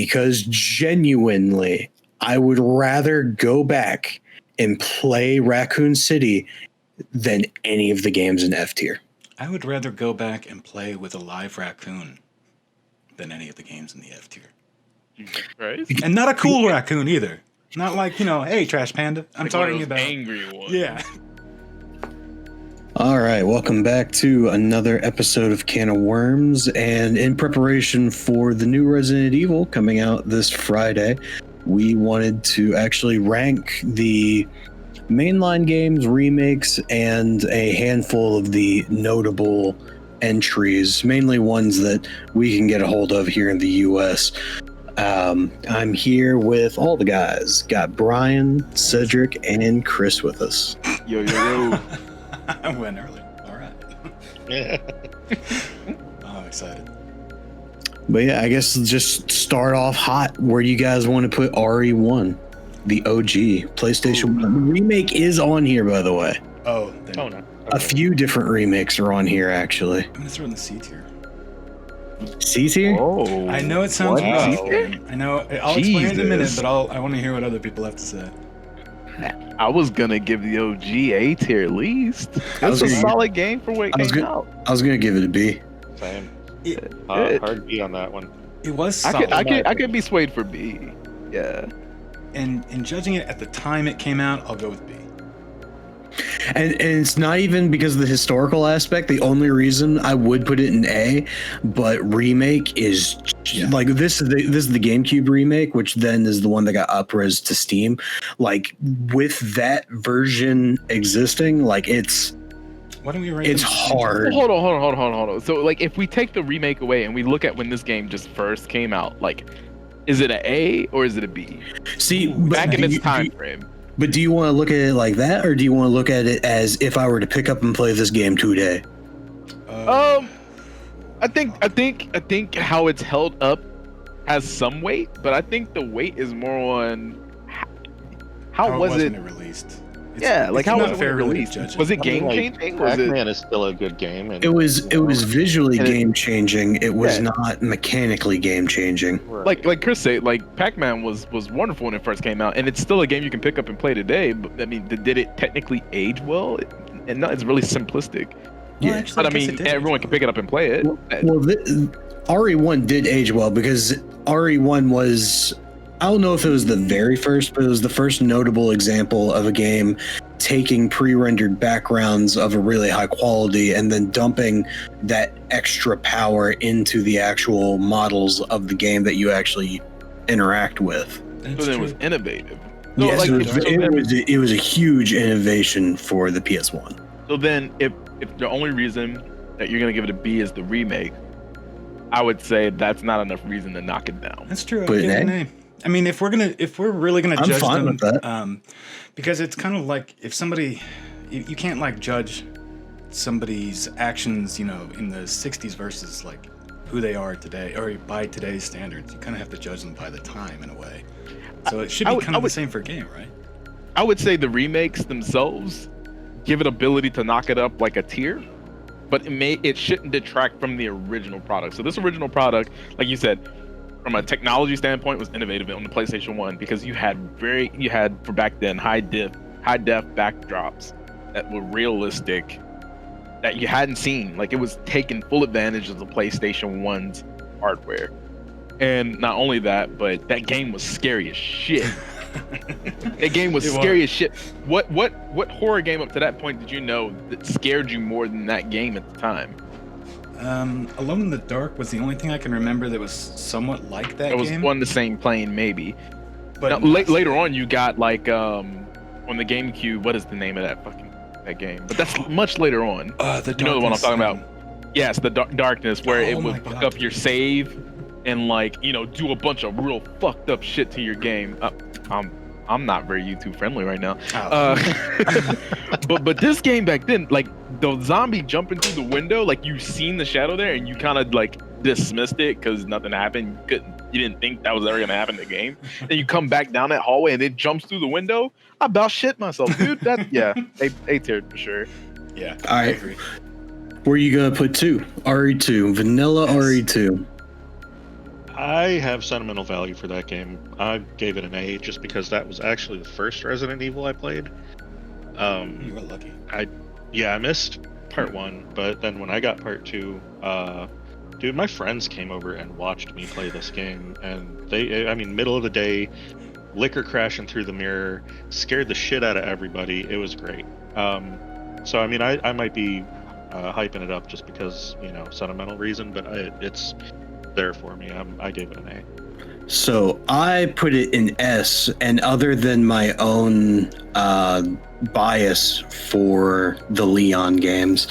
because genuinely, I would rather go back and play Racoon City than any of the games in F tier. I would rather go back and play with a live raccoon than any of the games in the F tier. Right? And not a cool raccoon either. Not like, hey, Trash Panda. I'm like talking about angry ones. Yeah. All right, welcome back to another episode of Can of Worms, and in preparation for the new Resident Evil coming out this Friday, we wanted to actually rank the mainline games, remakes, and a handful of the notable entries, mainly ones that we can get a hold of here in the US. I'm here with all the guys. Got Brian, Cedric, and Chris with us. Yo, yo, yo. I went early. All right. Yeah. Oh, I'm excited. But yeah, I guess just start off hot. Where do you guys want to put RE1, the OG PlayStation 1? The remake is on here, by the way. Oh, then Oh, no. Okay. A few different remakes are on here, actually. I'm going to throw in the C tier. C tier? Oh. I know it sounds Wow. rough. C-tier? I know. I'll explain it in a minute, Jesus. but I want to hear what other people have to say. I was gonna give the OG A tier at least. was It's a gonna- solid game for when it I was came gonna- out. I was going to give it a B. Same. It, Hard B on that one. it was I solid. could be swayed for B. Yeah. And judging it at the time it came out, I'll go with B. And it's not even because of the historical aspect. The only reason I would put it in A, but remake is like this is the GameCube remake, which then is the one that got upres to Steam. Like with that version existing, like it's Why don't we rate it's them? hard. Hold on. So like if we take the remake away and we look at when this game just first came out, like is it an A or is it a B? See, Back in its do time frame. But do you want to look at it like that, or do you want to look at it as if I were to pick up and play this game today? I think how it's held up has some weight, but I think the weight is more on how was it? wasn't it released? Yeah, like how was not it fair really to released? judge it. Was it I mean, game like, changing? Was it? Pac-Man is still a good game. And, It was visually And it- game changing. It was Yeah. not mechanically game changing. Right. Like Chris said, like Pac-Man was wonderful when it first came out, and it's still a game you can pick up and play today. But I mean, did it technically age well? And no, it's really simplistic. Yeah. actually, But I guess it mean, did everyone age can pick it up and play it. Well, RE1 did age well because RE1 was, I don't know if it was the very first, but it was the first notable example of a game taking pre-rendered backgrounds of a really high quality and then dumping that extra power into the actual models of the game that you actually interact with. That's So then it true. was innovative. So, Yes, like, it was a huge innovation for the PS1. So then, if the only reason that you're gonna give it a B is the remake, I would say that's not enough reason to knock it down. That's true. I'll Put it give it in an A. I mean, if we're really gonna I'm judge fine them, with that. Because it's kind of like if somebody, you can't like judge somebody's actions, in the '60s versus like who they are today, or by today's standards. You kind of have to judge them by the time in a way. So it should be kind of the same for a game, right? I would say the remakes themselves give it ability to knock it up like a tier, but it shouldn't detract from the original product. So this original product, like you said, from a technology standpoint, was innovative on the PlayStation 1 because you had for back then high def backdrops that were realistic that you hadn't seen. Like it was taking full advantage of the PlayStation 1's hardware. And not only that, but that game was scary as shit. That game was scary as shit. What horror game up to that point did you know that scared you more than that game at the time? Alone in the Dark was the only thing I can remember that was somewhat like that It was game. on the same plane, maybe. But Now, later on, you got like on the GameCube. What is the name of that game? But that's much later on. the You know the one I'm Darkness, talking about. Yes, the Darkness, where it Oh would my fuck God. up your save and like do a bunch of real fucked up shit to your game. I'm not very YouTube friendly right now. Oh. But this game back then, like the zombie jumping through the window, like you seen the shadow there and you kind of like dismissed it because nothing happened. You didn't think that was ever gonna happen in the game. Then you come back down that hallway and it jumps through the window. I about shit myself, dude. A tier for sure. Yeah, All I right. agree. Where are you gonna put 2? RE2, vanilla Yes. RE2. I have sentimental value for that game. I gave it an A just because that was actually the first Resident Evil I played. You were lucky. I missed part 1, but then when I got part 2, dude, my friends came over and watched me play this game, and middle of the day, liquor crashing through the mirror, scared the shit out of everybody. It was great. So I might be hyping it up just because, sentimental reason, but it's there for me. I gave it an A. So I put it in S, and other than my own bias for the Leon games,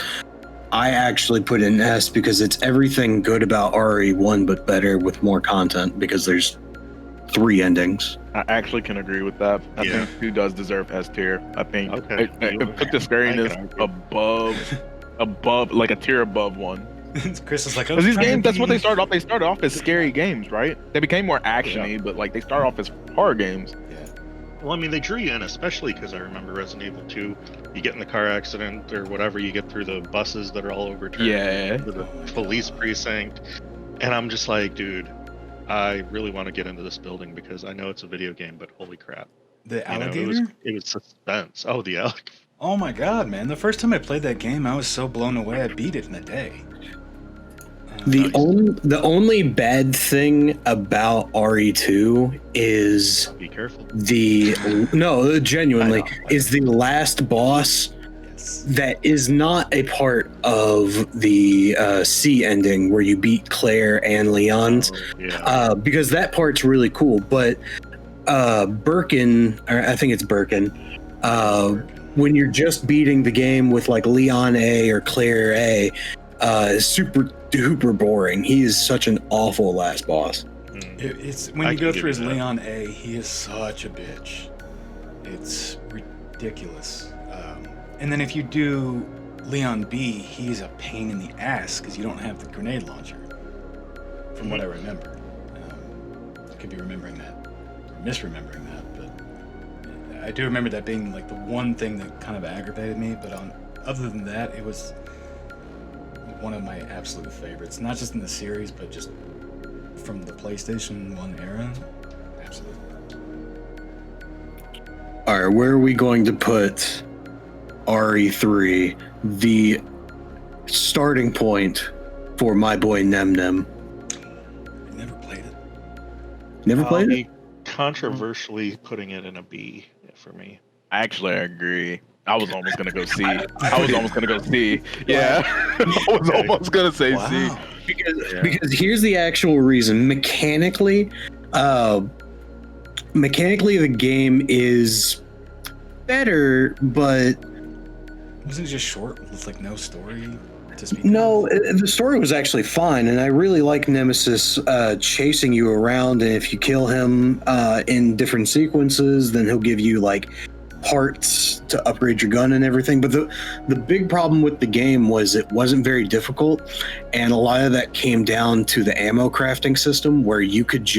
I actually put it in S because it's everything good about RE1 but better with more content, because there's 3 endings. I actually can agree with that. I think 2 does deserve S tier. I think it put the scariness above, like a tier above 1. Chris is like, because these games, that's what they started off. They started off as scary games, right? They became more actiony, but like they started off as horror games. Yeah. Well, they drew you in, especially because I remember Resident Evil 2. You get in the car accident or whatever, you get through the buses that are all overturned. Yeah. To the police precinct, and I'm just like, dude, I really want to get into this building because I know it's a video game, but holy crap! The alligator? It was suspense. Oh, the alligator. Oh my god, man! The first time I played that game, I was so blown away. I beat it in a day. The only bad thing about RE2 is Be careful. genuinely is the last boss that is not a part of the C ending where you beat Claire and Leon's, because that part's really cool. But Birkin, or I think it's Birkin, when you're just beating the game with like Leon A or Claire A, is super duper boring. He is such an awful last boss. It's when you go through his Leon A, he is such a bitch. It's ridiculous. And then if you do Leon B, he's a pain in the ass because you don't have the grenade launcher. From what I remember, I could be remembering that or misremembering that, but I do remember that being like the one thing that kind of aggravated me. But other than that, it was one of my absolute favorites, not just in the series, but just from the PlayStation 1 era. Absolutely. All right, where are we going to put RE3, the starting point for my boy Nem Nem? I never played it. Never played it? Controversially putting it in a B for me. Actually, I agree. I was almost gonna go C. Yeah, I was almost gonna say C. Because here's the actual reason. Mechanically, the game is better, but wasn't it just short with like no story to speak no, the story was actually fine, and I really like Nemesis chasing you around, and if you kill him in different sequences, then he'll give you like parts to upgrade your gun and everything. But the big problem with the game was it wasn't very difficult, and a lot of that came down to the ammo crafting system, where you could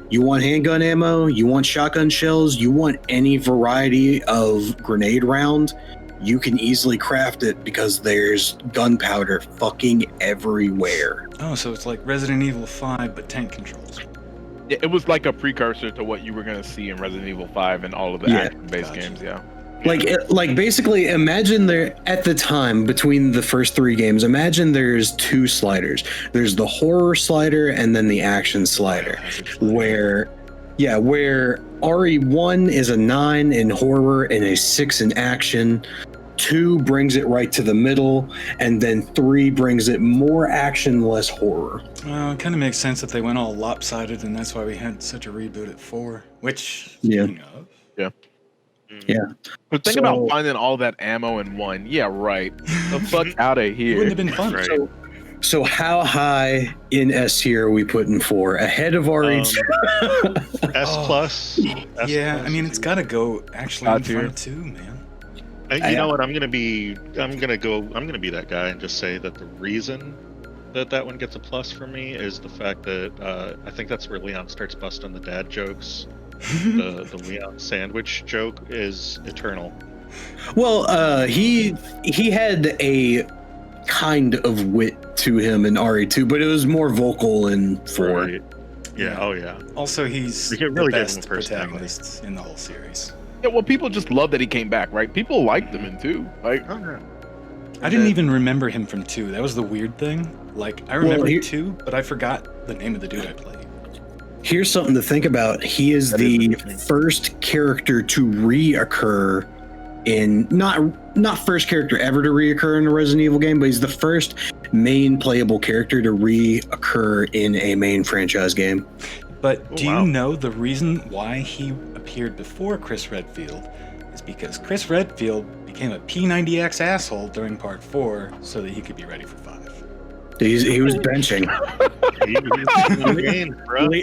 you want handgun ammo, you want shotgun shells, you want any variety of grenade round, you can easily craft it because there's gunpowder fucking everywhere. Oh, so it's like Resident Evil 5 but tank controls. Yeah, it was like a precursor to what you were gonna see in Resident Evil 5 and all of the action-based games. Yeah. Like basically, imagine there at the time between the first 3 games. Imagine there's 2 sliders. There's the horror slider and then the action slider, where RE1 is a 9 in horror and a 6 in action. 2 brings it right to the middle, and then 3 brings it more action, less horror. Well, it kind of makes sense if they went all lopsided, and that's why we had such a reboot at 4. Which, speaking of, yeah. But think about finding all that ammo in 1. Yeah, right. The fuck out of here. It wouldn't have been fun. Right. So how high in S tier are we putting 4? Ahead of RE2? S plus. Yeah, I mean it's got to go actually in front of 2, man. You know what? I'm gonna be that guy and just say that the reason that one gets a plus for me is the fact that I think that's where Leon starts busting the dad jokes. the Leon sandwich joke is eternal. Well, he had a kind of wit to him in RE2, but it was more vocal in 4. Right. Yeah. Oh yeah. Also, he's We can the really give him best personality. protagonist in the whole series. Yeah, well, people just love that he came back, right? People liked him in 2. Like, Oh yeah. I didn't even remember him from 2. That was the weird thing. Like, I remember 2, but I forgot the name of the dude I played. Here's something to think about. He is the first character to reoccur in not first character ever to reoccur in a Resident Evil game, but he's the first main playable character to reoccur in a main franchise game. But do you know the reason why he appeared before Chris Redfield is because Chris Redfield became a P90X asshole during part 4 so that he could be ready for 5. He was benching.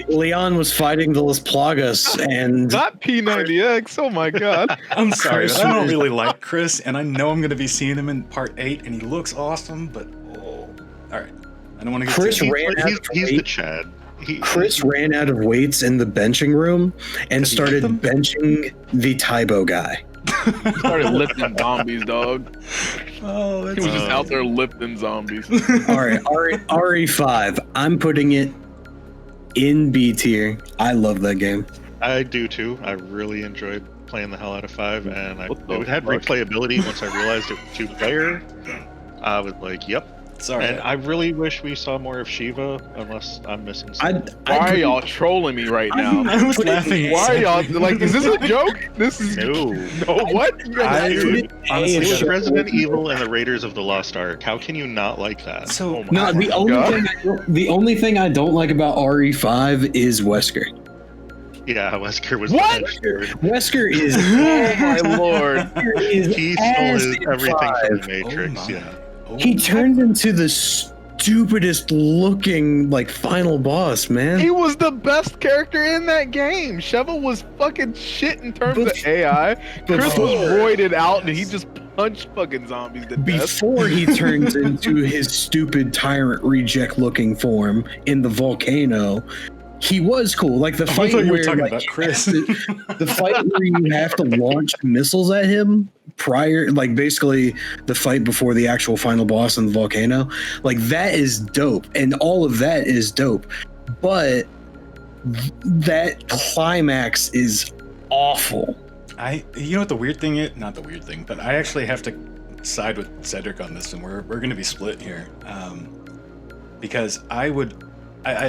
Leon was fighting the Las Plagas and not P90X. Oh my god. I'm sorry. I don't really like Chris, and I know I'm going to be seeing him in part 8, and he looks awesome, but all right. I don't want to get Chris too ran out of He's the Chad. Chris ran out of weights in the benching room and started benching the Tybo guy. He started lifting zombies, dog. Oh, He was just out there lifting zombies. All right, RE5. I'm putting it in B tier. I love that game. I do too. I really enjoyed playing the hell out of 5, and it had fuck? replayability once I realized it was 2-player. I was like, yep. Sorry. And I really wish we saw more of Shiva, unless I'm missing something. Why are y'all trolling me right now? I was laughing. Why are y'all like? Is this a joke? This is No. What? Dude, honestly, it was Resident Evil and the Raiders of the Lost Ark. How can you not like that? So No, the only thing I don't like about RE5 is Wesker. Yeah, Wesker was What? Wesker is Oh my lord! He stole everything from the Matrix. He turned into the stupidest looking like final boss, man. He was the best character in that game. Shovel was fucking shit in terms of AI. Chris was roided out and he just punched fucking zombies to death. Before he turns into his stupid tyrant reject looking form in the volcano, he was cool. Like the fight you were where talking like, about Chris. the fight where you have to launch missiles at him prior, like basically the fight before the actual final boss in the volcano, like that is dope, and all of that is dope. But that climax is awful. You know what the weird thing is? Not the weird thing, but I actually have to side with Cedric on this, and we're going to be split here, because I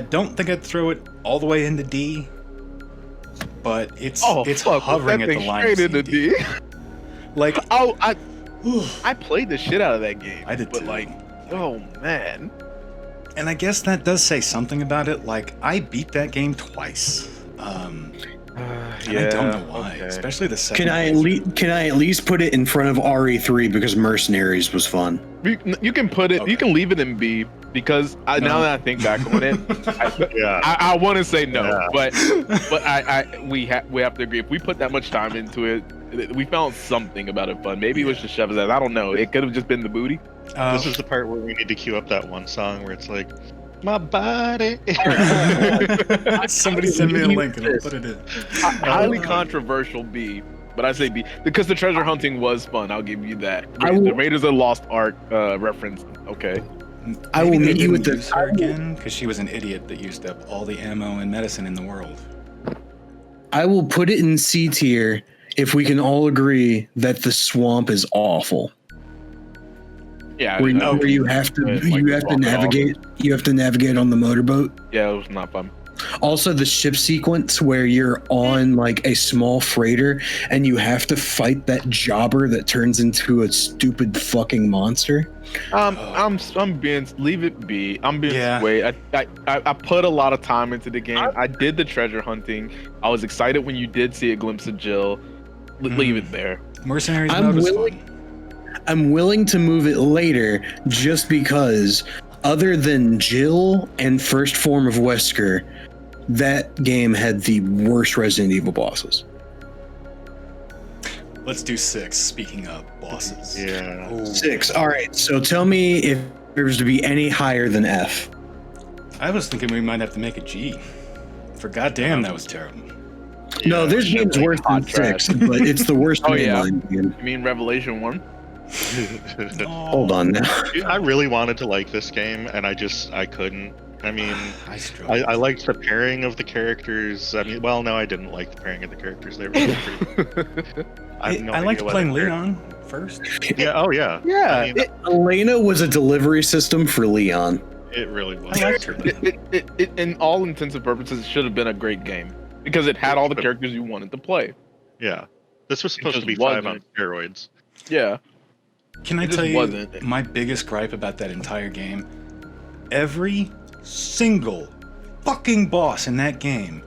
don't think I'd throw it all the way into D, but it's hovering at the line of C and D. Like, I played the shit out of that game. I did but too. like, oh man. And I guess that does say something about it. Like, I beat that game twice. And I don't know why, especially the second. Can I at least put it in front of RE3 because Mercenaries was fun? You can put it. Okay. You can leave it in B because now that I think back on it, I want to say no, but we have to agree. If we put that much time into it, we found something about it fun. Maybe it was just Chef's ass. I don't know. It could have just been the booty. This is the part where we need to queue up that one song where it's like, my body. Somebody send me a link and I'll put it in. Highly controversial B, but I say B because the treasure hunting was fun. I'll give you that. The Raiders of the Lost Ark reference. Okay. I will meet you with this again because she was an idiot that used up all the ammo and medicine in the world. I will put it in C tier if we can all agree that the swamp is awful. Yeah, where you have to navigate on the motorboat. Yeah, it was not fun. Also, the ship sequence where you're on like a small freighter and you have to fight that jobber that turns into a stupid fucking monster. I'm being leave it be. I'm being swayed. I put a lot of time into the game. I did the treasure hunting. I was excited when you did see a glimpse of Jill. Leave it there. Mercenaries mode was fun. I'm willing to move it later just because, other than Jill and First Form of Wesker, that game had the worst Resident Evil bosses. Let's do 6, speaking of bosses. Yeah. Ooh. 6. All right, so tell me if there's to be any higher than F. I was thinking we might have to make a G. For goddamn, that was terrible. No, there's games worse than 6, but it's the worst mainline game. You mean Revelation 1? Hold on now. I really wanted to like this game, and I couldn't I mean, I struggle. I liked the pairing of the characters. I mean, well, no, I didn't like the pairing of the characters. They were pretty. I liked playing Leon first. Yeah. Oh yeah. Yeah. I mean, Elena was a delivery system for Leon. it really was. I liked her. It, in all intents and purposes, should have been a great game because it had all the characters you wanted to play. Yeah. This was supposed to just be 5 on wasn't. steroids. Yeah. Can I It just tell you wasn't. my biggest gripe about that entire game? Every single fucking boss in that game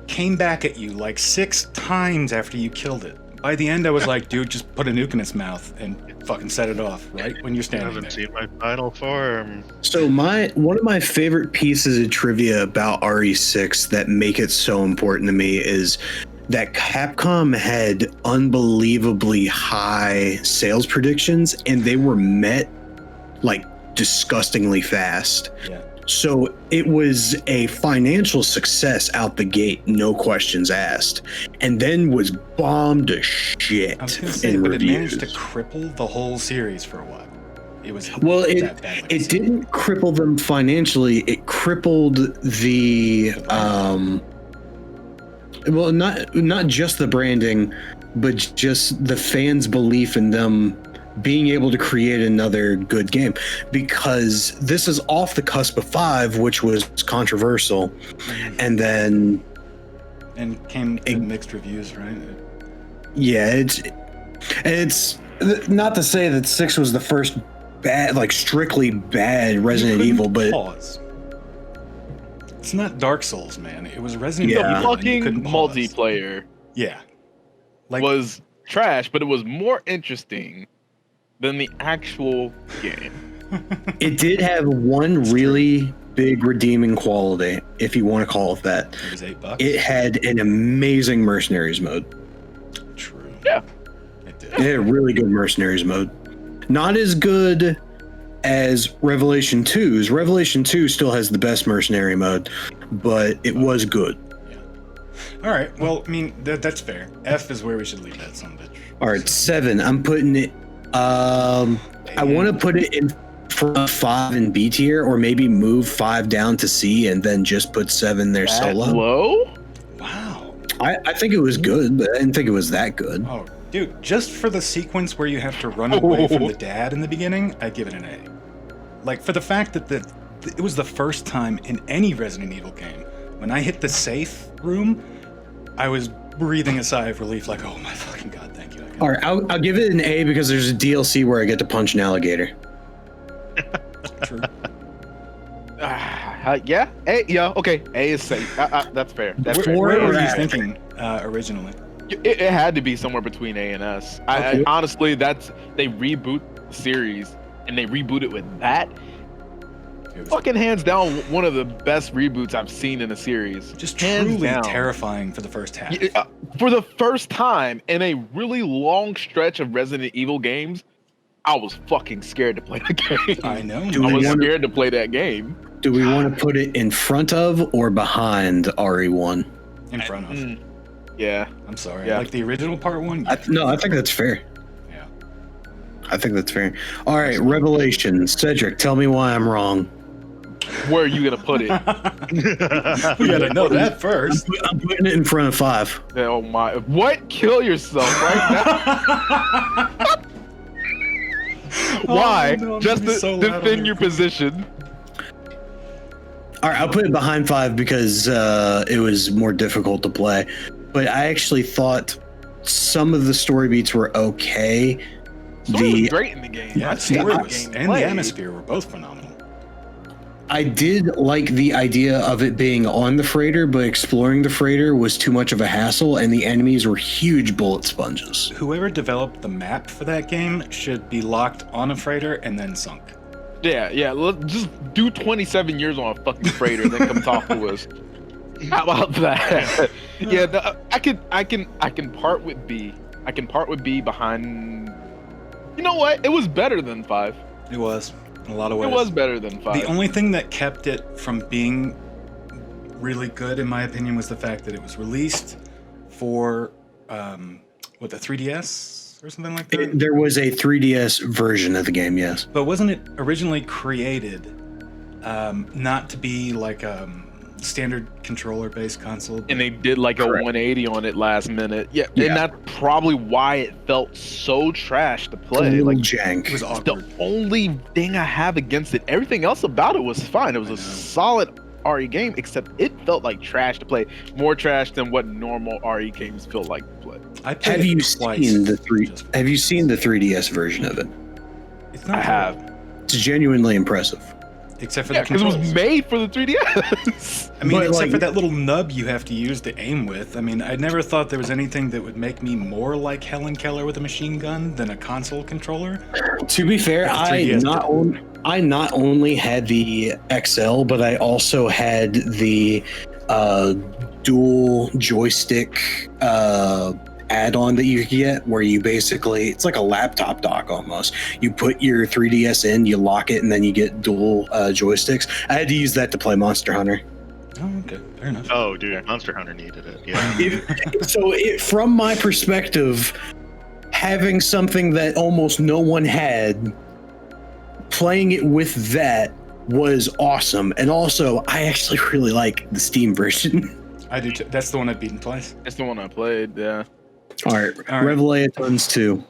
came back at you like 6 times after you killed it. By the end, I was like, dude, just put a nuke in its mouth and fucking set it off right when you're I standing haven't there. seen my final form. So one of my favorite pieces of trivia about RE6 that make it so important to me is that Capcom had unbelievably high sales predictions and they were met like disgustingly fast. Yeah. So it was a financial success out the gate, no questions asked, and then was bombed to shit I was gonna say, in but reviews. it managed to cripple the whole series for a while. It was Well, that bad when it didn't cripple them financially. It crippled the well, not just the branding, but just the fans' belief in them being able to create another good game, because this is off the cusp of 5, which was controversial, and then and came to mixed reviews, right? yeah, it's not to say that 6 was the first bad, like strictly bad Resident You couldn't Evil, but pause. It's not Dark Souls, man. It was Resident Yeah. Evil. The and you fucking couldn't pause. multiplayer Yeah. Like was trash, but it was more interesting than the actual game. it did have one really big redeeming quality, if you want to call it that. it was $8. It had an amazing Mercenaries mode. True. Yeah. It did. It had a really good Mercenaries mode. Not as good as Revelation 2's. Revelation 2 still has the best mercenary mode, but it was good. All right. Well, I mean, that's fair. F is where we should leave that son of a bitch. All right, 7. I'm putting it. I want to put it in front of 5 in B tier, or maybe move 5 down to C and then just put 7 there That solo. low? Wow. I think it was good, but I didn't think it was that good. Oh, dude, just for the sequence where you have to run away from the dad in the beginning, I'd give it an A. Like, for the fact that it was the first time in any Resident Evil game, when I hit the safe room, I was breathing a sigh of relief, like, oh my fucking god, thank you. All right, I'll give it an A because there's a DLC where I get to punch an alligator. True. Yeah. A. Yeah. Okay. A is safe. That's fair. That's fair. Where Where were we're you at. thinking originally? It had to be somewhere between A and S. Okay. Honestly, they reboot the series and they reboot it with that. It was Fucking hands down, one of the best reboots I've seen in a series. just Hands truly down. terrifying for the first half. For the first time in a really long stretch of Resident Evil games, I was fucking scared to play the game. I know. Do I we was wanna- scared to play that game. Do we want to put it in front of or behind RE1? In front of. Yeah. I'm sorry. Yeah. Like the original part 1? No, I think that's fair. Yeah. I think that's fair. All right, Revelation. Cedric, tell me why I'm wrong. Where are you gonna put it? We gotta know that first. I'm putting it in front of 5. Oh my! What? Kill yourself right now? Why? no, I'm Just gonna be to so loud on defend your your position. All right, I'll put it behind 5 because it was more difficult to play. But I actually thought some of the story beats were okay. Story was great in the game. Yeah, I the think story the was, game and played. the atmosphere were both phenomenal. I did like the idea of it being on the freighter, but exploring the freighter was too much of a hassle, and the enemies were huge bullet sponges. Whoever developed the map for that game should be locked on a freighter and then sunk. Yeah. Let's just do 27 years on a fucking freighter, then come talk to us. How about that? Yeah, I can part with B. I can part with B behind. You know what? It was better than 5. It was, in a lot of ways. It was better than 5. The only thing that kept it from being really good, in my opinion, was the fact that it was released for, the 3DS or something like that? There was a 3DS version of the game, yes. But wasn't it originally created not to be like standard controller-based console. And they did like a 180 on it last minute. Yeah, and that's probably why it felt so trash to play. Like jank. It was awkward. The only thing I have against it, everything else about it was fine. It was a solid RE game, except it felt like trash to play. More trash than what normal RE games feel like to play. Have you seen the 3DS version of it? It's not. I have. It's genuinely impressive. Except for the because it controls. was made for the 3DS. I mean, But, except like- for that little nub you have to use to aim with. I mean, I never thought there was anything that would make me more like Helen Keller with a machine gun than a console controller. To be fair, That's I 3DS. not only had the XL, but I also had the dual joystick add-on that you get, where you basically, it's like a laptop dock almost. You put your 3DS in, you lock it, and then you get dual joysticks. I had to use that to play Monster Hunter. Oh, okay, fair enough. Oh, dude, Monster Hunter needed it. Yeah. From my perspective, having something that almost no one had, playing it with that was awesome. And also, I actually really like the Steam version. I do too. That's the one I've beaten twice. That's the one I played. Yeah. All right, Revelations 2.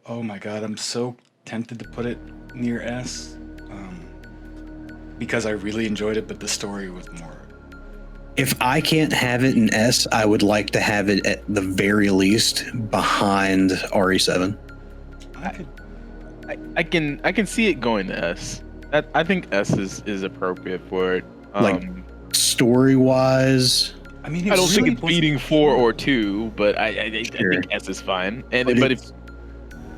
Oh my god, I'm so tempted to put it near S, because I really enjoyed it, but the story was more. If I can't have it in S, I would like to have it at the very least behind RE7. I can see it going to S. I think S is appropriate for it. Story-wise, I mean, I don't think really it's beating 4 or 2, but I think S is fine. But if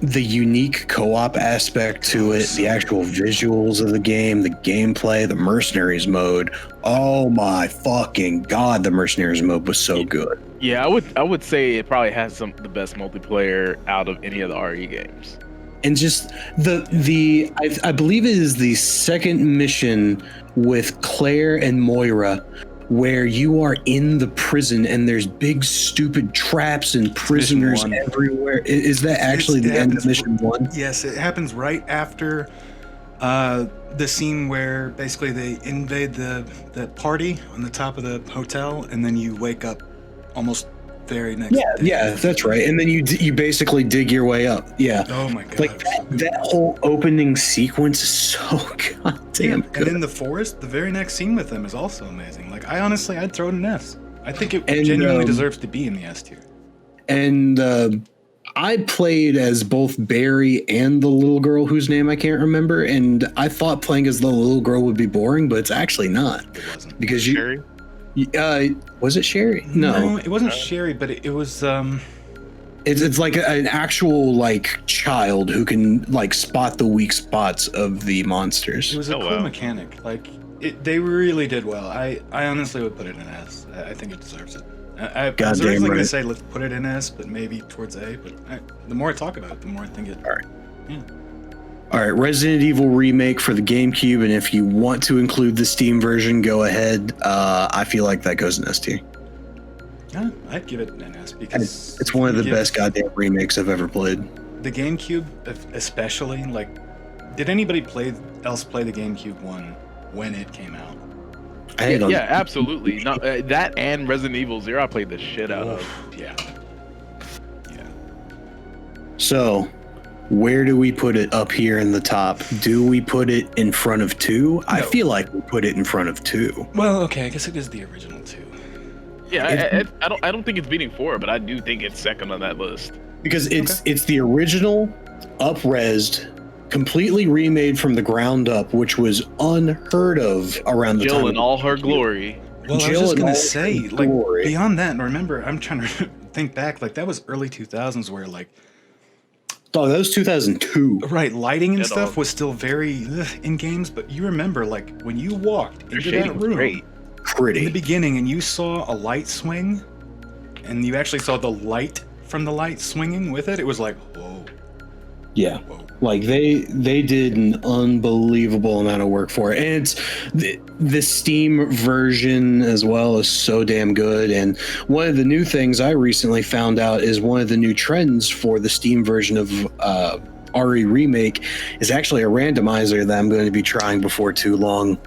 the unique co-op aspect to it, the actual visuals of the game, the gameplay, the Mercenaries mode. Oh my fucking god, the Mercenaries mode was so good. yeah, I would say it probably has the best multiplayer out of any of the RE games. And just I believe it is the second mission with Claire and Moira, where you are in the prison and there's big stupid traps and prisoners one. everywhere. Is that actually the end of mission 1? Yes, it happens right after the scene where basically they invade the party on the top of the hotel, and then you wake up almost very next day. Yeah, that's right. And then you basically dig your way up. Yeah. Oh my god. Like that whole opening sequence is so goddamn good. And in the forest, the very next scene with them is also amazing. Like, I'd throw it in S. I think it And, genuinely deserves to be in the S tier. And I played as both Barry and the little girl whose name I can't remember, and I thought playing as the little girl would be boring, but it's actually not. It wasn't. Because Sherry? Was it Sherry? No. It wasn't Sherry, but it was It's like an actual like child who can like spot the weak spots of the monsters. it was a cool mechanic. Like, they really did well. I honestly would put it in S. I think it deserves it. I was Goddamn originally going right. to say let's put it in S, but maybe towards A. But the more I talk about it, the more I think it. All right. Yeah. All right, Resident Evil Remake for the GameCube, and if you want to include the Steam version, go ahead. I feel like that goes in S tier. Yeah, I'd give it an S because It's one of the best goddamn remakes I've ever played. The GameCube, especially, like, did anybody else play the GameCube one when it came out? Yeah, absolutely. No, that and Resident Evil 0, I played the shit out of. Yeah. So, where do we put it up here in the top? Do we put it in front of 2? I feel like we put it in front of 2. Well, okay, I guess it is the original 2. Yeah, I don't think it's beating 4, but I do think it's second on that list. Because it's the original, up-resed, completely remade from the ground up, which was unheard of around the time. Jill in all her glory. Well, I was Jill just in gonna all say, her like, glory. beyond that, and remember, I'm trying to think back, like, that was early 2000s where, like, Oh, that was 2002. right, lighting and Yeah, stuff dog. was still very in games, but you remember, like, when you walked Their into shading that was room great. in the Pretty. beginning and you saw a light swing, and you actually saw the light from the light swinging with it, it was like, whoa. Yeah. Whoa. Like they did an unbelievable amount of work for it, and it's the Steam version as well is so damn good. And one of the new things I recently found out is one of the new trends for the Steam version of RE Remake is actually a randomizer that I'm going to be trying before too long.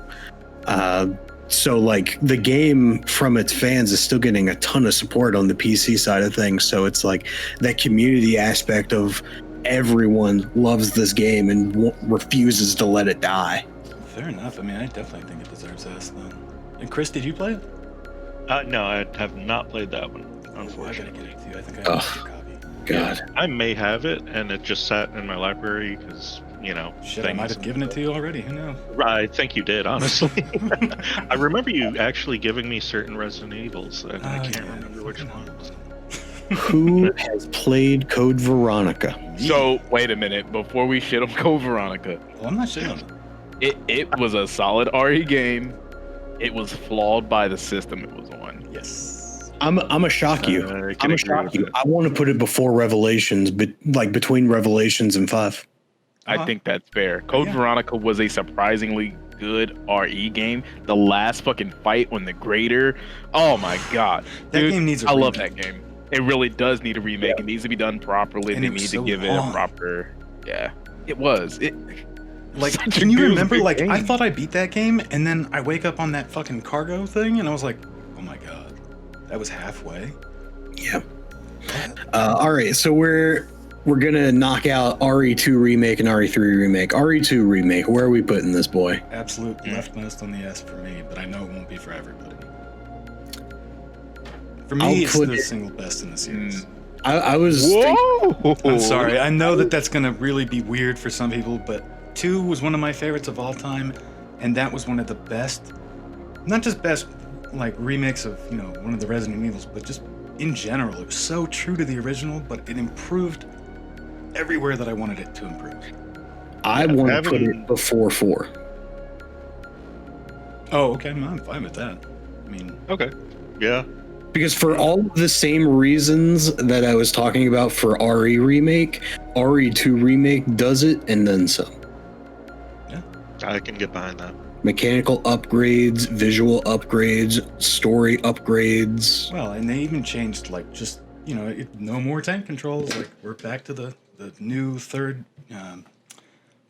So like the game from its fans is still getting a ton of support on the PC side of things. So it's like that community aspect of everyone loves this game and refuses to let it die. Fair enough. I mean, I definitely think it deserves S then. And Chris, did you play it? No, I have not played that one, I unfortunately. gotta get it too. I think I have a copy. God. I may have it, and it just sat in my library because, Shit, I might have given it to you already. Who knows? I think you did, honestly. I remember you actually giving me certain Resident Evils, and I can't remember which ones. Who has played Code Veronica? So wait a minute, before we shit on Code Veronica, Well, I'm not shitting on it. it was a solid RE game. It was flawed by the system it was on. Yes. I'm gonna shock you. I I'm can gonna agree shock with you. that. I want to put it before Revelations, but like between Revelations and 5. I think that's fair. Code Yeah. Veronica was a surprisingly good RE game. The last fucking fight on the grader. Oh my god. That Dude, game needs a I love remake. that game. It really does need a remake. It needs to be done properly. And They it was need so to give it long. a proper. Yeah, it was. Like, Such a can you good remember? Like, I game. thought I beat that game, and then I wake up on that fucking cargo thing, and I was like, oh my god, that was halfway. Yeah. All right, so we're gonna knock out RE2 Remake and RE3 Remake. RE2 Remake, where are we putting this boy? Absolute leftmost on the S for me, but I know it won't be for everybody. For me, I'll it's put the it- single best in the series. I was Whoa! I'm sorry. I know that that's gonna really be weird for some people, but 2 was one of my favorites of all time, and that was one of the best, not just best like remakes of one of the Resident Evils, but just in general. It was so true to the original, but it improved everywhere that I wanted it to improve. I want to put having- it before 4. Oh, okay. I'm fine with that. I mean, Okay. Yeah. Because for all of the same reasons that I was talking about for RE Remake, RE2 Remake does it and then some. I can get behind that. Mechanical upgrades, visual upgrades, story upgrades. well, and they even changed like just no more tank controls. Like we're back to the new third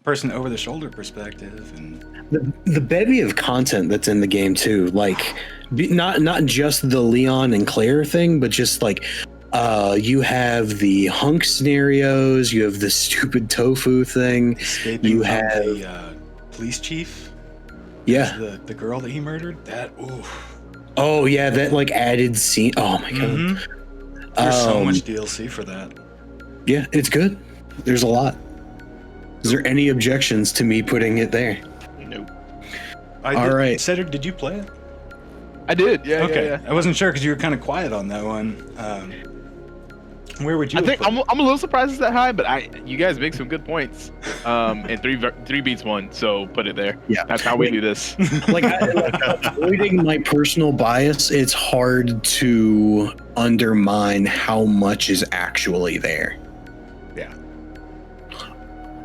person over the shoulder perspective, and The bevy of content that's in the game too, like not just the Leon and Claire thing, but just like you have the hunk scenarios, you have the stupid tofu thing, escaping you from have the police chief. yeah. The girl that he murdered. That oof. Oh yeah, that like added scene. Oh my god. Mhm. There's so much DLC for that. Yeah, it's good. There's a lot. Is there any objections to me putting it there? Nope. All right. Cedric, did you play it? I did. Yeah. Okay. Yeah. I wasn't sure because you were kind of quiet on that one. Where would you? I have think put it? I'm a little surprised it's that high, but you guys make some good points. And three beats one, so put it there. Yeah. That's how we do this. Like, avoiding my personal bias, it's hard to undermine how much is actually there. Yeah.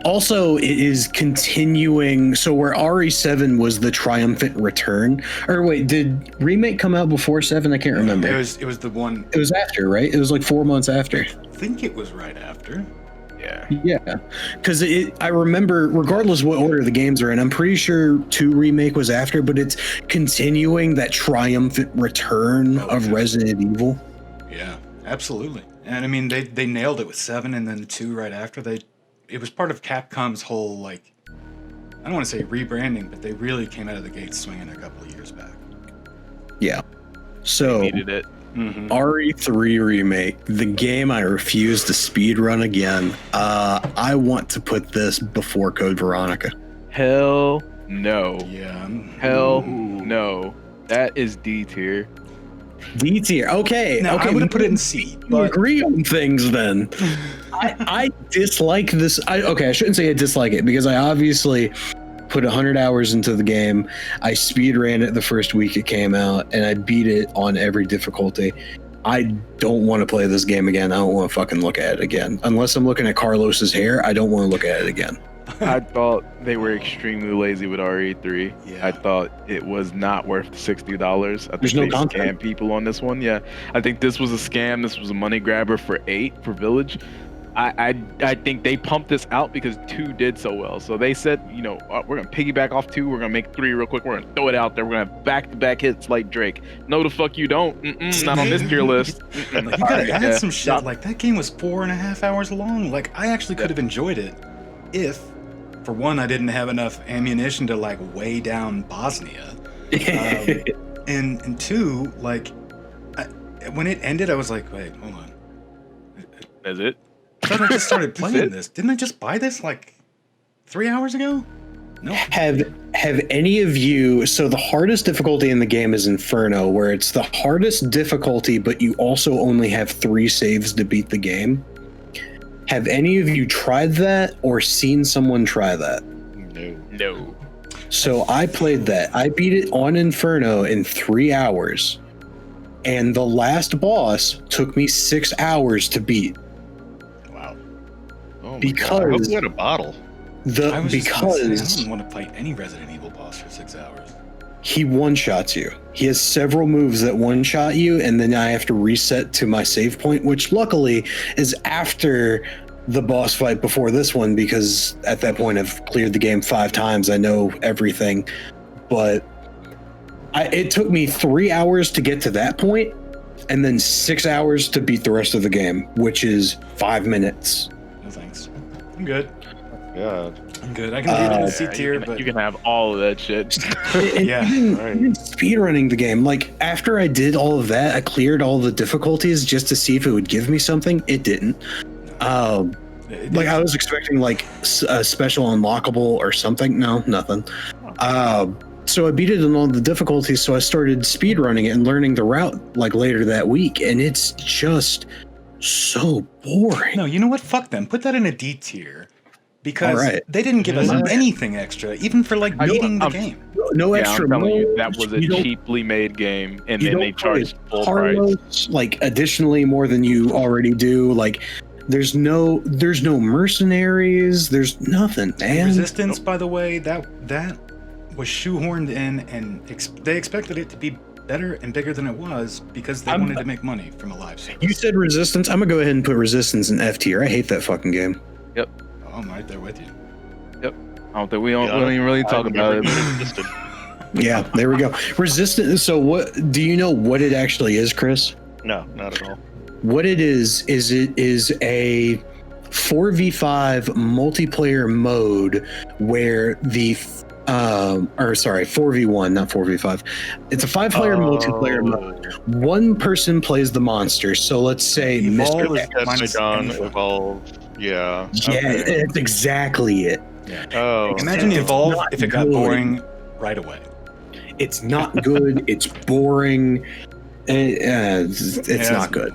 Also, it is continuing. So where RE7 was the triumphant return, or wait, did Remake come out before 7? I can't remember. It was the one. It was after, right? It was like 4 months after. I think it was right after. Yeah. Yeah, because I remember, regardless what order the games are in, I'm pretty sure 2 Remake was after, but it's continuing that triumphant return of Resident Evil. Yeah, absolutely. And I mean, they nailed it with 7, and then 2 right after. It was part of Capcom's whole like, I don't want to say rebranding, but they really came out of the gate swinging a couple of years back. Yeah. So Needed it. RE3 Remake, the game I refuse to speedrun again. I want to put this before Code Veronica. Hell no. Yeah. Hell no. That is D tier. D tier. Okay. Now, okay. I would have put it in C, We but agree on things then. I dislike this. I shouldn't say I dislike it because I obviously put 100 hours into the game. I speed ran it the first week it came out, and I beat it on every difficulty. I don't want to play this game again. I don't want to fucking look at it again. Unless I'm looking at Carlos's hair, I don't want to look at it again. I thought they were extremely lazy with RE3. Yeah. I thought it was not worth $60. I think There's no they content. scammed people on this one. Yeah, I think this was a scam. This was a money grabber for 8 for Village. I think they pumped this out because 2 did so well. So they said, we're gonna piggyback off 2. We're gonna make 3 real quick. We're gonna throw it out there. We're gonna have back-to-back hits like Drake. No, the fuck you don't. Not on this tier list. Like, you gotta add some shit. Like, that game was 4.5 hours long. Like, I actually could have enjoyed it if, for one, I didn't have enough ammunition to like weigh down Bosnia, and 2, like, when it ended, I was like, wait, hold on. Is it? I thought I just started playing this. Didn't I just buy this like 3 hours ago? No. Have any of you? So the hardest difficulty in the game is Inferno, where it's the hardest difficulty, but you also only have 3 saves to beat the game. Have any of you tried that or seen someone try that? No. So I played that. I beat it on Inferno in 3 hours, and the last boss took me 6 hours to beat. Because I hope you had a bottle. I don't want to fight any Resident Evil boss for 6 hours. He one-shots you. He has several moves that one-shot you, and then I have to reset to my save point, which luckily is after the boss fight before this one, because at that point I've cleared the game 5 times. I know everything. But it took me 3 hours to get to that point, and then 6 hours to beat the rest of the game, which is 5 minutes. No thanks. I'm good. Yeah. I'm good. I can beat it in C tier, but you can have all of that shit. Yeah. Even speedrunning the game, like after I did all of that, I cleared all the difficulties just to see if it would give me something. It didn't. Like I was expecting like a special unlockable or something. No, nothing. So I beat it in all the difficulties. So I started speedrunning it and learning the route like later that week, and it's just so boring. No, you know what? Fuck them. Put that in a D tier. Because they didn't give us anything extra, even for like beating the game. No extra. I'm telling you, that was a cheaply made game, and then they charged full price. Like additionally more than you already do. Like there's no mercenaries. There's nothing, man. Resistance, by the way, that was shoehorned in, and they expected it to be better and bigger than it was because they wanted to make money from a live service. You said Resistance. I'm gonna go ahead and put Resistance in F tier. I hate that fucking game. Yep. I'm right there with you. Yep. I don't think we don't even really talk about it. Yeah, there we go. Resistance. So what do you know what it actually is, Chris? No, not at all. What it is it is a 4v5 multiplayer mode where the 4v1, not 4v5. It's a 5-player multiplayer mode. One person plays the monster. So let's say Mr. Evolve. Yeah. Yeah, it's exactly it. Yeah. Oh. Imagine Evolve if it got boring right away. It's not good. It's boring. It's not good.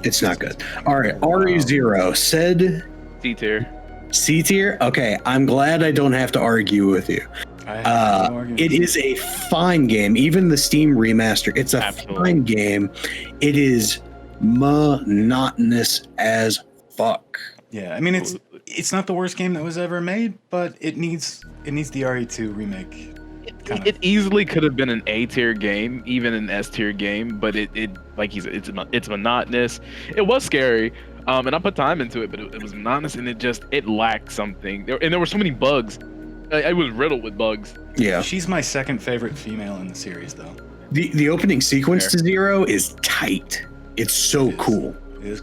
It's not good. All right, RE0 said C tier. C tier? Okay, I'm glad I don't have to argue with you. It is a fine game. Even the Steam remaster, it's a fine game. It is monotonous as fuck. Yeah, I mean it's not the worst game that was ever made, but it needs the RE2 remake. It easily could have been an A tier game, even an S tier game, but it like you said, it's monotonous. It was scary, and I put time into it, but it was monotonous, and it lacked something. There were so many bugs. I was riddled with bugs. Yeah, she's my second favorite female in the series, though. The opening sequence to Zero is tight. It's so cool.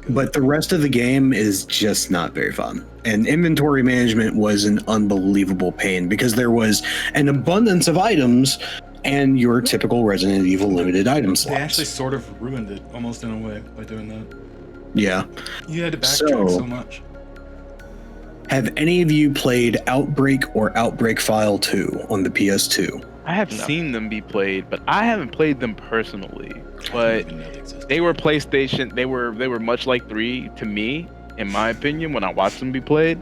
But the rest of the game is just not very fun. And inventory management was an unbelievable pain because there was an abundance of items and your typical Resident Evil limited item slots. They actually sort of ruined it almost in a way by doing that. Yeah. You had to backtrack so much. Have any of you played Outbreak or Outbreak File 2 on the PS2? I have seen them be played, but I haven't played them personally. But they were PlayStation. They were much like 3 to me, in my opinion. When I watched them be played,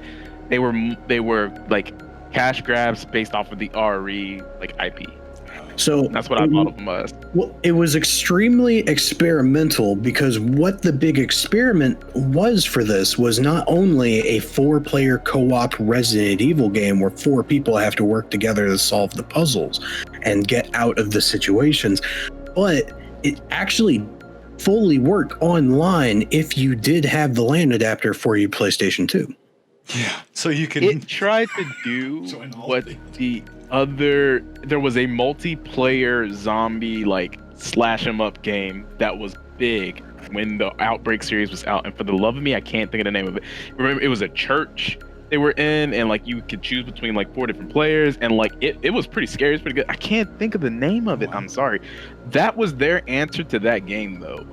they were like cash grabs based off of the RE like IP. So that's what I thought of them as. Well, it was extremely experimental because what the big experiment was for this was not only a 4-player co-op Resident Evil game where 4 people have to work together to solve the puzzles and get out of the situations, but it actually fully work online if you did have the LAN adapter for your PlayStation 2. Yeah, so you can. It tried to do Join all what things. there was a multiplayer zombie like slash 'em up game that was big when the Outbreak series was out, and for the love of me, I can't think of the name of it. Remember, it was a church they were in, and like you could choose between like 4 different players, and like it was pretty scary. It's pretty good. I can't think of the name of it. I'm sorry. That was their answer to that game, though.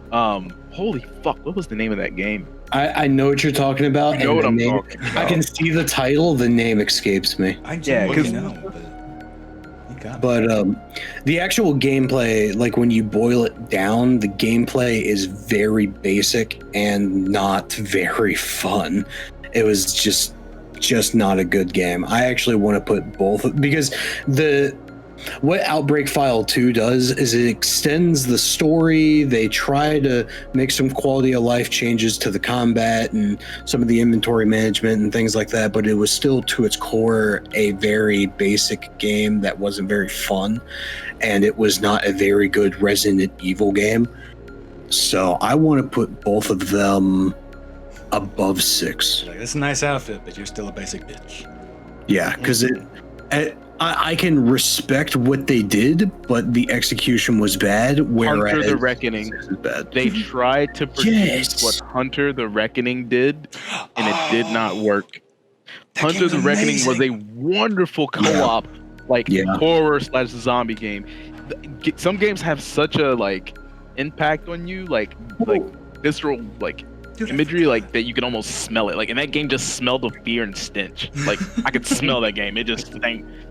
Holy fuck, what was the name of that game? I know what you're talking about. You know what I'm name, talking about. I can see the title. The name escapes me. I Yeah, genuinely 'cause- know, but you got me. But the actual gameplay, like when you boil it down, the gameplay is very basic and not very fun. It was just not a good game. I actually want to put both, because what Outbreak File 2 does is it extends the story. They try to make some quality of life changes to the combat and some of the inventory management and things like that, but it was still to its core a very basic game that wasn't very fun, and it was not a very good Resident Evil game. So I want to put both of them above 6. Like, that's a nice outfit, but you're still a basic bitch. Yeah, because I can respect what they did, but the execution was bad. Whereas Hunter the Reckoning. 6 is bad. They tried to produce Yes. what Hunter the Reckoning did, and it did not work. That Hunter game's the Reckoning was a amazing. wonderful co-op, like Yeah. horror / zombie game. Some games have such a like impact on you, like visceral like Dude, I imagery, forgot. like that you can almost smell it. Like, and that game just smelled of fear and stench. Like I could smell that game. It just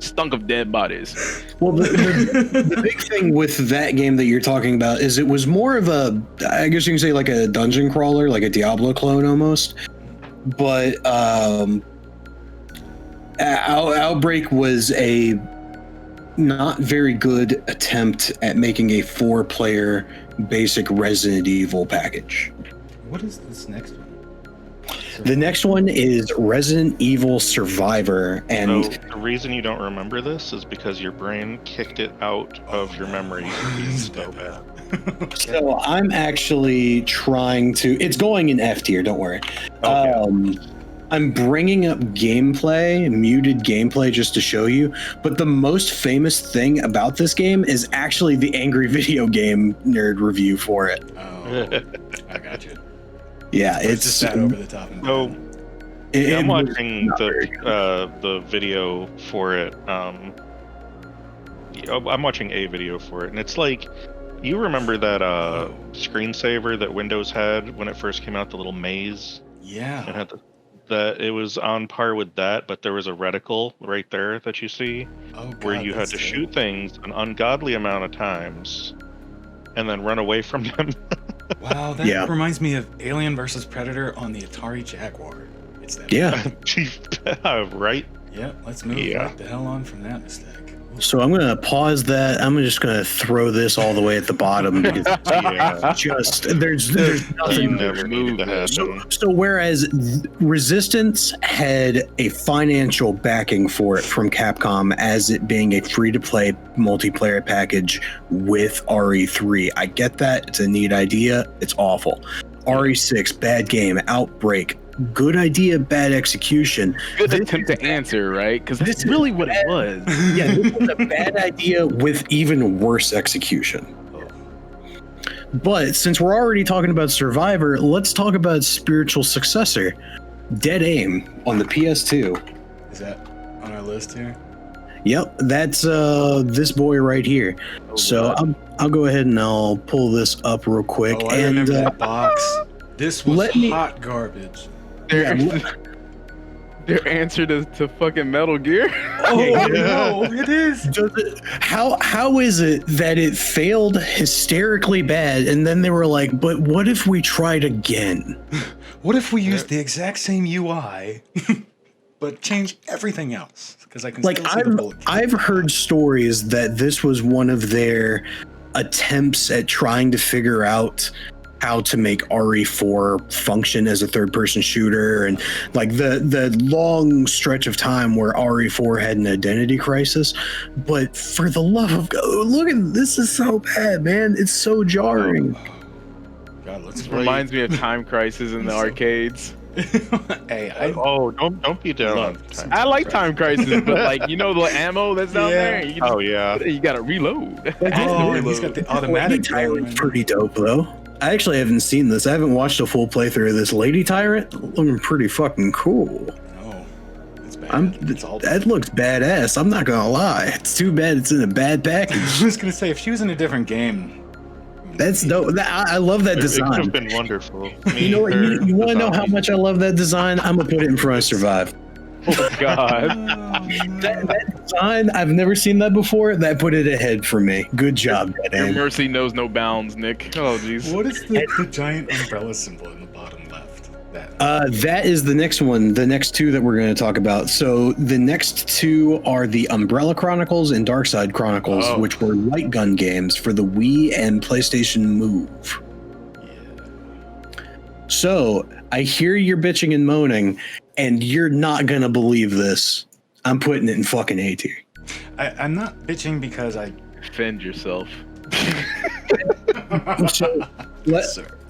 stunk of dead bodies. Well, the big thing with that game that you're talking about is it was more of a, I guess you can say like a dungeon crawler, like a Diablo clone almost. But Outbreak was a not very good attempt at making a 4-player basic Resident Evil package. What is this next one? The next one is Resident Evil Survivor, and So the reason you don't remember this is because your brain kicked it out of your memory. It's so bad. so I'm actually trying to. It's going in F tier. Don't worry. Okay. I'm bringing up muted gameplay, just to show you. But the most famous thing about this game is actually the Angry Video Game Nerd review for it. Oh, I got you. Yeah, It's just that over the top. And So it- I'm it was watching not very good. the video for it. I'm watching a video for it, and it's like, you remember that screensaver that Windows had when it first came out, the little maze? yeah. It had that it was on par with that, but there was a reticle right there that you see, Oh, God, where you had that's to terrible. shoot things an ungodly amount of times, and then run away from them. Wow, that Yeah. reminds me of Alien vs. Predator on the Atari Jaguar. It's that. Yeah. Right? Yeah, let's move Yeah. right the hell on from that mistake. So I'm gonna pause that. I'm just gonna throw this all the way at the bottom because Yeah. there's You nothing. never needed to happen. So whereas Resistance had a financial backing for it from Capcom as it being a free-to-play multiplayer package with RE3, I get that. It's a neat idea. It's awful. RE6, bad game. Outbreak, good idea, bad execution. Good This attempt is to answer, right? Because this that's is really what it bad. was. Yeah, this was a bad idea with even worse execution. But since we're already talking about Survivor, let's talk about its spiritual successor, Dead Aim on the PS2. Is that on our list here? Yep, that's this boy right here. Oh, So God. I'll go ahead and I'll pull this up real quick. Oh, I and remember that box. This was let me- hot garbage. their, yeah, their answer to fucking Metal Gear. Oh Yeah. no, it is. how is it that it failed hysterically bad, and then they were like, "But what if we tried again?" What if we used the exact same UI, but change everything else? Because I can Like still see the bullet. I've heard stories that this was one of their attempts at trying to figure out how to make RE4 function as a third-person shooter, and like the long stretch of time where RE4 had an identity crisis. But for the love of God, look at this, is so bad, man. It's so jarring. Let's Reminds me of Time Crisis in the arcades. Hey, don't be down. love on I like Time Crisis, but like the ammo that's down Yeah. there. You gotta reload. Oh, and he's got the automatic Lady Tyrant's gun. pretty dope though. I actually haven't seen this. I haven't watched a full playthrough of this. Lady Tyrant looking pretty fucking cool. Oh, it's bad. It's all That looks badass. I'm not gonna lie. It's too bad it's in a bad package. I was gonna say, if she was in a different game, That's dope. I love that It could design. have been wonderful. You know what? You want to know how much I love that design? I'm gonna put it in front of Survive. Oh God. That design, I've never seen that before. That put it ahead for me. Good job, Dead Your End. mercy knows no bounds, Nick. Oh jeez. what is the giant umbrella symbol in the bottom left? That is the next one, the next two that we're going to talk about. So the next two are the Umbrella Chronicles and Darkside Chronicles, Oh. which were light gun games for the Wii and PlayStation Move. So I hear you're bitching and moaning, and you're not going to believe this. I'm putting it in fucking A tier. I'm not bitching because I. Defend yourself. So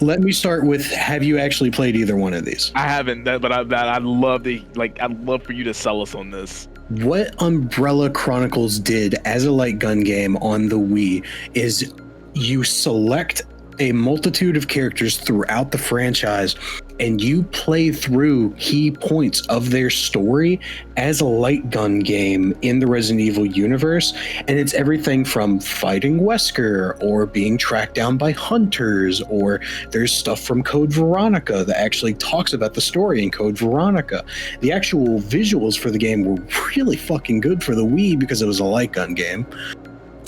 let me start with: have you actually played either one of these? I haven't, I'd love to I'd love for you to sell us on this. What Umbrella Chronicles did as a light gun game on the Wii is you select a multitude of characters throughout the franchise and you play through key points of their story as a light gun game in the Resident Evil universe. And it's everything from fighting Wesker or being tracked down by hunters, or there's stuff from Code Veronica that actually talks about the story in Code Veronica. The actual visuals for the game were really fucking good for the Wii because it was a light gun game.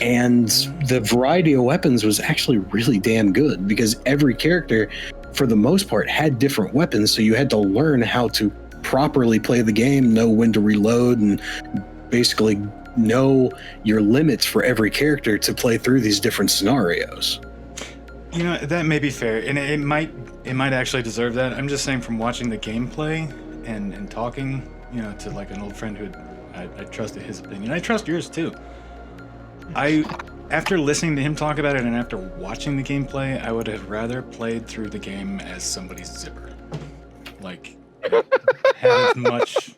And the variety of weapons was actually really damn good because every character, for the most part, had different weapons. So you had to learn how to properly play the game, know when to reload, and basically know your limits for every character to play through these different scenarios. You know, that may be fair, and it might actually deserve that. I'm just saying, from watching the gameplay and talking, to like an old friend who I trusted his opinion. I trust yours too. After listening to him talk about it and after watching the gameplay, I would have rather played through the game as somebody's zipper. Like, had as much.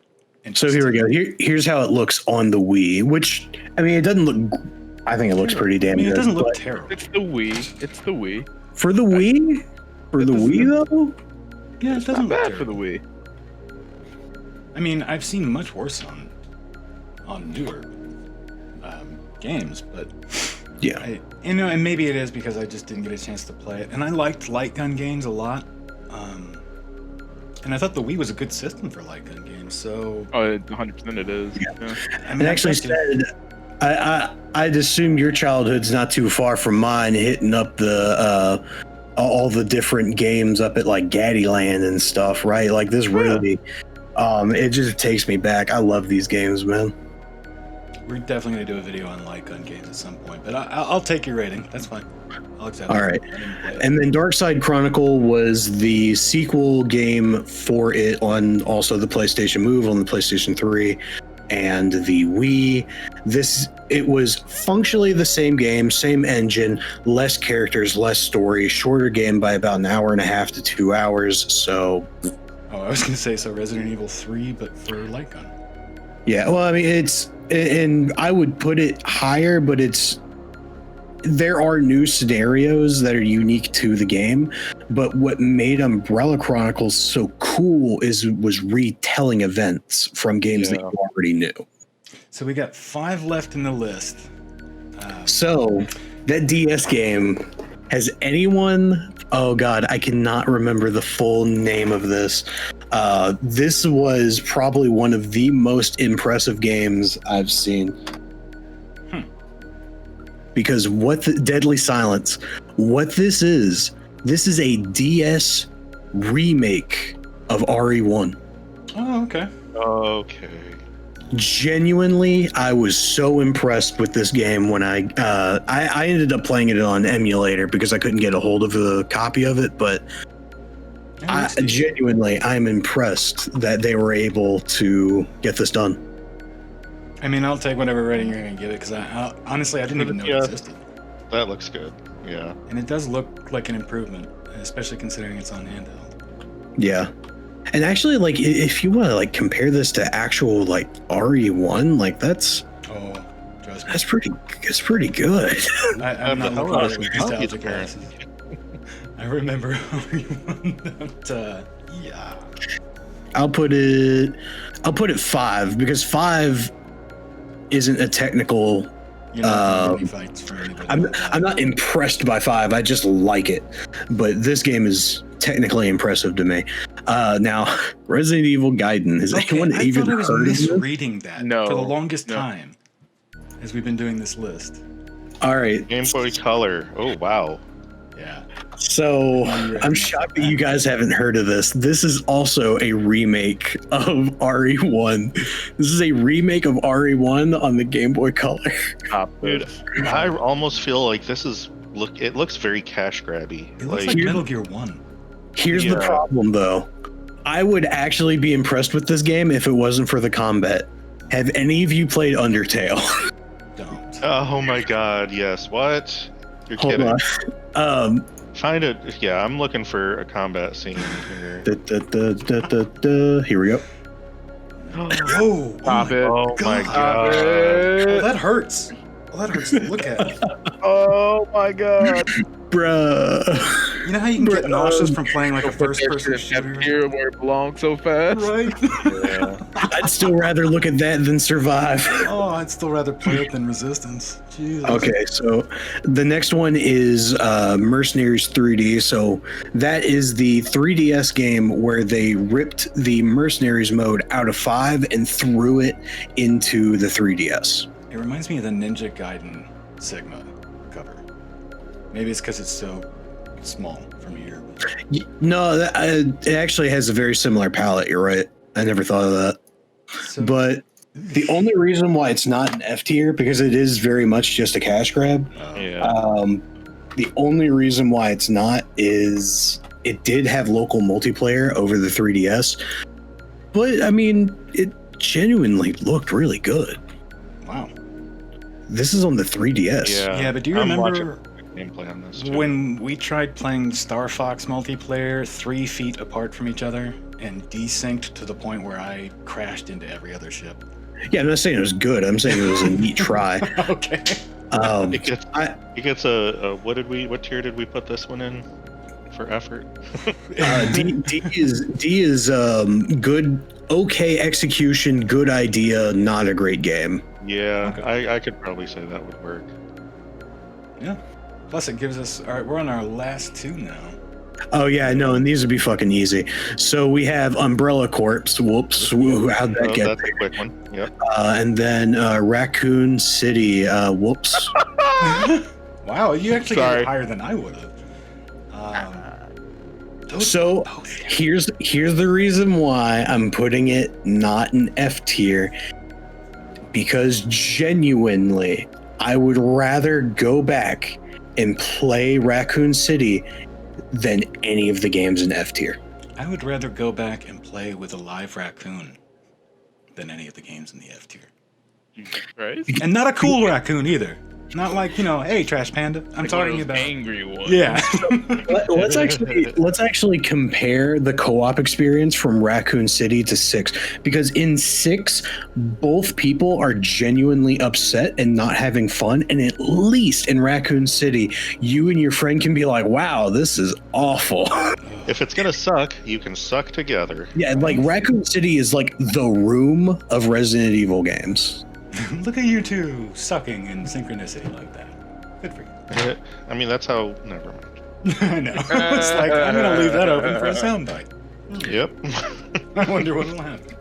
So here we go. Here's how it looks on the Wii, which, I mean, it doesn't look. I think it looks pretty damn good. It doesn't look but terrible. It's the Wii. It's the Wii. for the Wii. For the Wii though. Yeah, it doesn't look Bad terrible. for the Wii. I mean, I've seen much worse on newer games, but Yeah. and maybe it is because I just didn't get a chance to play it. And I liked light gun games a lot, and I thought the Wii was a good system for light gun games. So, 100% it is. Yeah. I mean, It actually said, I'd assume your childhood's not too far from mine, hitting up the all the different games up at like Gaddyland and stuff, right? Like this really, it just takes me back. I love these games, man. we're definitely gonna do a video on light gun games at some point. But I'll take your rating. That's fine. I'll accept it. All right. I didn't play it. And then Darkside Chronicle was the sequel game for it on also the PlayStation Move, on the PlayStation 3, and the Wii. It was functionally the same game, same engine, less characters, less story, shorter game by about an hour and a half to 2 hours. So, I was gonna say Resident Evil 3, but for light gun. yeah, well, I mean, and I would put it higher, but there are new scenarios that are unique to the game. But what made Umbrella Chronicles so cool was retelling events from games that you already knew. So we got 5 left in the list. So that DS game, has anyone? Oh God, I cannot remember the full name of this. This was probably one of the most impressive games I've seen. Because Deadly Silence, what this is a DS remake of RE1. Oh, okay. Okay. Genuinely, I was so impressed with this game when I ended up playing it on emulator because I couldn't get a hold of a copy of it, but I'm impressed that they were able to get this done. I mean, I'll take whatever rating you're gonna give it because honestly, I didn't even know it existed. That looks good. Yeah. And it does look like an improvement. especially considering it's on handheld. Yeah. And actually, like, if you want to like compare this to actual like RE1, like that's Trust me. that's pretty good. I'm not the hell looking out at of it with some copies, nostalgia apparently. glasses. I remember that. Yeah. I'll put it 5 because 5 isn't a technical. You're not doing any fights for anybody. I'm not impressed by 5. I just like it. But this game is technically impressive to me. Now, Resident Evil Gaiden. Has anyone I even thought I was heard of this? misreading that No. for the longest No. time as we've been doing this list. All right. Game Boy Color. Oh wow. Yeah. So Oh, you I'm reckon shocked that? that you guys haven't heard of this. This is also a remake of RE1. This is a remake of RE1 on the Game Boy Color. Dude, I almost feel like this is it looks very cash grabby. It looks like Metal Gear 1. Here's the Yeah. problem, though. I would actually be impressed with this game if it wasn't for the combat. Have any of you played Undertale? Don't. Oh my god, yes. What? You're Hold kidding. on. Find it. Yeah, I'm looking for a combat scene here. Here we go. Whoa! Stop it. Oh my God. god. Oh, that hurts. Oh, that hurts to look at. Oh my god. Bruh. You know how you can get nauseous from playing like a first-person shooter? Here where it belongs so fast. Right? Yeah. I'd still rather look at that than survive. Oh, I'd still rather play it than Resistance. Jesus. Okay, so the next one is Mercenaries 3D. So that is the 3DS game where they ripped the Mercenaries mode out of 5 and threw it into the 3DS. It reminds me of the Ninja Gaiden Sigma cover. Maybe it's because it's so small from here. No, it actually has a very similar palette. You're right. I never thought of that. So, But the only reason why it's not an F tier, because it is very much just a cash grab. Yeah. The only reason why it's not is it did have local multiplayer over the 3DS. But, I mean, it genuinely looked really good. wow. This is on the 3DS. Yeah, but do you I'm remember watching gameplay on this too. when we tried playing Star Fox multiplayer 3 feet apart from each other and desynced to the point where I crashed into every other ship? Yeah, I'm not saying it was good. I'm saying it was a neat try. Okay. It gets what tier did we put this one in for effort? D is good, okay execution, good idea, not a great game. Yeah, Okay. I could probably say that would work. Yeah. Plus, it gives us. All right, we're on our last 2 now. Oh yeah, no, and these would be fucking easy. So we have Umbrella Corpse. Whoops, how'd that get That's there? a quick one. Yep. And then Racoon City. Whoops. Wow, you actually got Sorry. it higher than I would have. So here's the reason why I'm putting it not an F tier. Because genuinely, I would rather go back and play Racoon City than any of the games in F tier. I would rather go back and play with a live raccoon than any of the games in the F tier. Right? And not a cool raccoon either. Not like, hey, Trash Panda. I'm Like one of talking those about. angry ones. Yeah. Let's actually compare the co-op experience from Racoon City to 6, because in 6 both people are genuinely upset and not having fun, and at least in Racoon City you and your friend can be like, wow, this is awful. If it's gonna suck, you can suck together. Yeah, like Racoon City is like the Room of Resident Evil games. Look at you two sucking in synchronicity like that. Good for you. I mean, that's how. Never mind. I know. It's like, I'm going to leave that open for a soundbite. Yep. I wonder what will happen.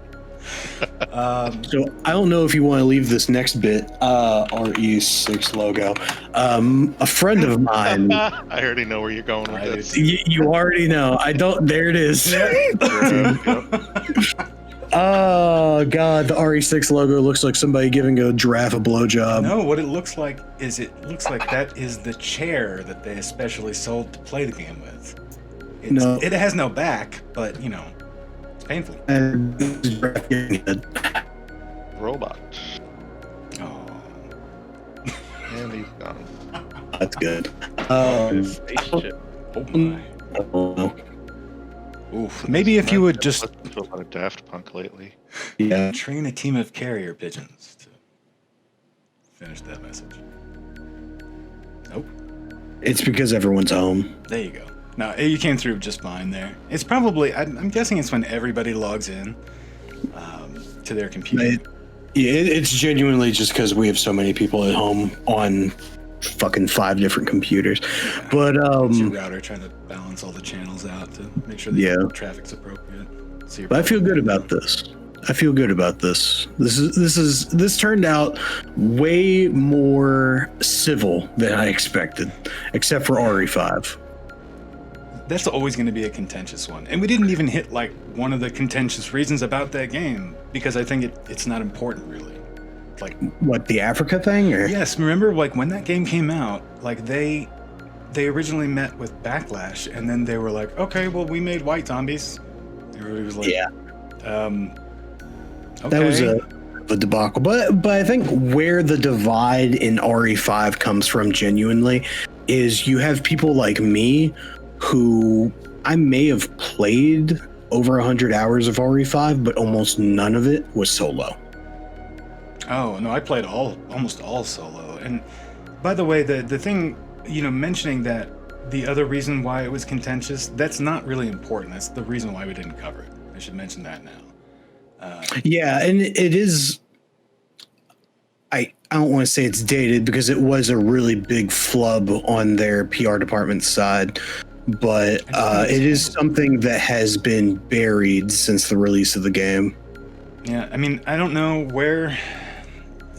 So I don't know if you want to leave this next bit, RE6 logo. A friend of mine, I already know where you're going with this. you already know. I don't. There it is. Yep. Oh god, the RE6 logo looks like somebody giving a giraffe a blowjob. No, what it looks like is that is the chair that they especially sold to play the game with. No. It has no back, but, it's painful. And this is giraffe giving head. Robot. Oh. And he's gone. That's good. Spaceship. Oh my. I don't know. Oof. Maybe if you would just listened to a lot of Daft Punk lately. Yeah. train a team of carrier pigeons to finish that message. Nope. It's because everyone's home. There you go. No, you came through just fine there. It's probably, I'm guessing it's when everybody logs in to their computer. It's genuinely just because we have so many people at home on fucking 5 different computers. Yeah. But It's your router trying to balance all the channels out to make sure the traffic's appropriate. So but I feel good about this. This turned out way more civil than I expected, except for RE5. That's always going to be a contentious one. And we didn't even hit like one of the contentious reasons about that game because I think it's not important really. Like What, the Africa thing? Or? yes, remember like when that game came out, like they originally met with backlash and then they were like, okay, well we made white zombies. Everybody was like, Yeah. Okay. That was a debacle. But I think where the divide in RE5 comes from genuinely is you have people like me who I may have played over 100 hours of RE5, but almost none of it was solo. Oh, no, I played almost all solo. And by the way, the thing, mentioning that the other reason why it was contentious, that's not really important. That's the reason why we didn't cover it. I should mention that now. Yeah, and it is. I don't want to say it's dated because it was a really big flub on their PR department's side, but it is something that has been buried since the release of the game. Yeah, I mean, I don't know where,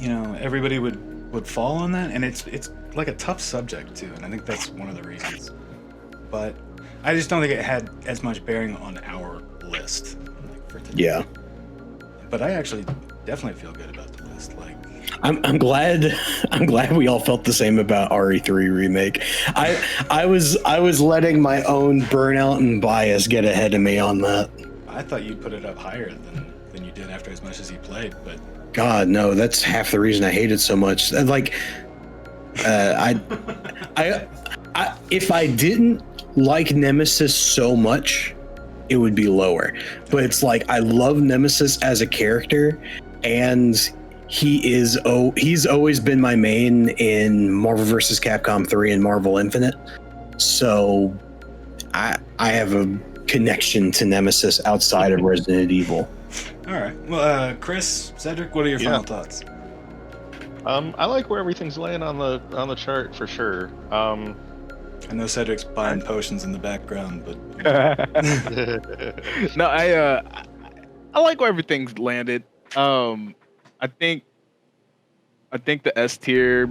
everybody would fall on that, and it's like a tough subject too, and I think that's one of the reasons. But I just don't think it had as much bearing on our list for today. Yeah. But I actually definitely feel good about the list. Like, I'm glad we all felt the same about RE3 Remake. I was letting my own burnout and bias get ahead of me on that. I thought you'd put it up higher than you did after as much as you played, but God, no, that's half the reason I hate it so much. Like, I if I didn't like Nemesis so much, it would be lower. But it's like I love Nemesis as a character, and he's always been my main in Marvel vs. Capcom 3 and Marvel Infinite. So I have a connection to Nemesis outside of Resident Evil. all right. Well, Chris, Cedric, what are your final thoughts? I like where everything's laying on the chart for sure. I know Cedric's buying potions in the background, but No, I like where everything's landed. I think the S tier.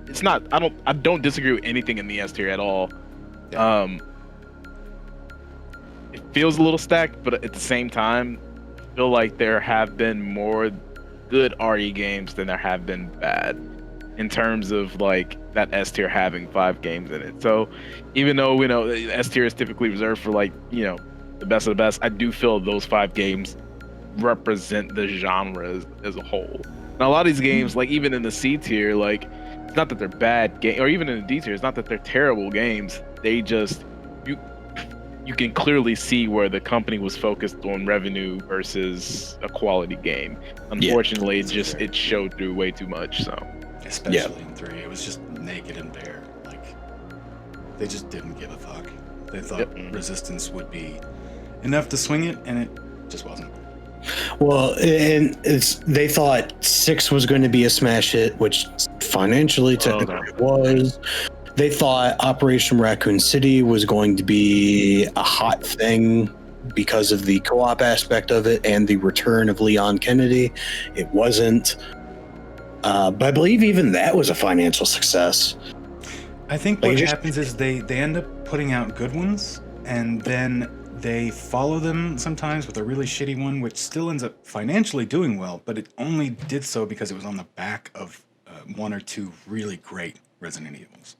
It's not. I don't disagree with anything in the S tier at all. Yeah. It feels a little stacked, but at the same time, I feel like there have been more good RE games than there have been bad, in terms of like that S tier having 5 games in it. So even though we know the S tier is typically reserved for like, the best of the best, I do feel those 5 games represent the genre as a whole. Now a lot of these games, like even in the C tier, like it's not that they're bad games, or even in the D tier, it's not that they're terrible games. They just you can clearly see where the company was focused on revenue versus a quality game. Unfortunately, it showed through way too much. So especially in 3, it was just naked and bare. Like they just didn't give a fuck. They thought resistance would be enough to swing it, and it just wasn't. Well, and they thought 6 was going to be a smash hit, which financially technically was. They thought Operation Racoon City was going to be a hot thing because of the co-op aspect of it and the return of Leon Kennedy. It wasn't. But I believe even that was a financial success. I think what happens is they end up putting out good ones, and then they follow them sometimes with a really shitty one, which still ends up financially doing well, but it only did so because it was on the back of 1 or 2 really great Resident Evils.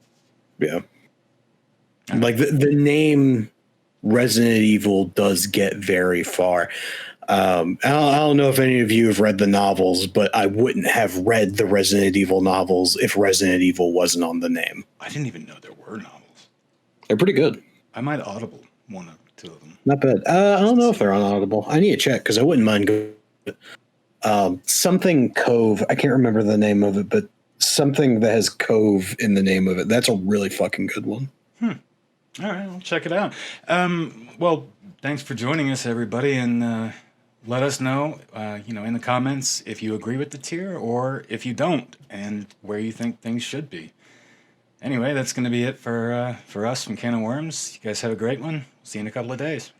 Yeah. Like the name Resident Evil does get very far. I don't know if any of you have read the novels, but I wouldn't have read the Resident Evil novels if Resident Evil wasn't on the name. I didn't even know there were novels. They're pretty good. I might Audible one or two of them. Not bad. I don't know if they're on Audible. I need to check because I wouldn't mind going. Something Cove. I can't remember the name of it, but something that has Cove in the name of it. That's a really fucking good one. All right, I'll check it out. Well, thanks for joining us, everybody, and let us know, in the comments if you agree with the tier or if you don't, and where you think things should be. Anyway, that's going to be it for us from Can of Worms. You guys have a great one. See you in a couple of days.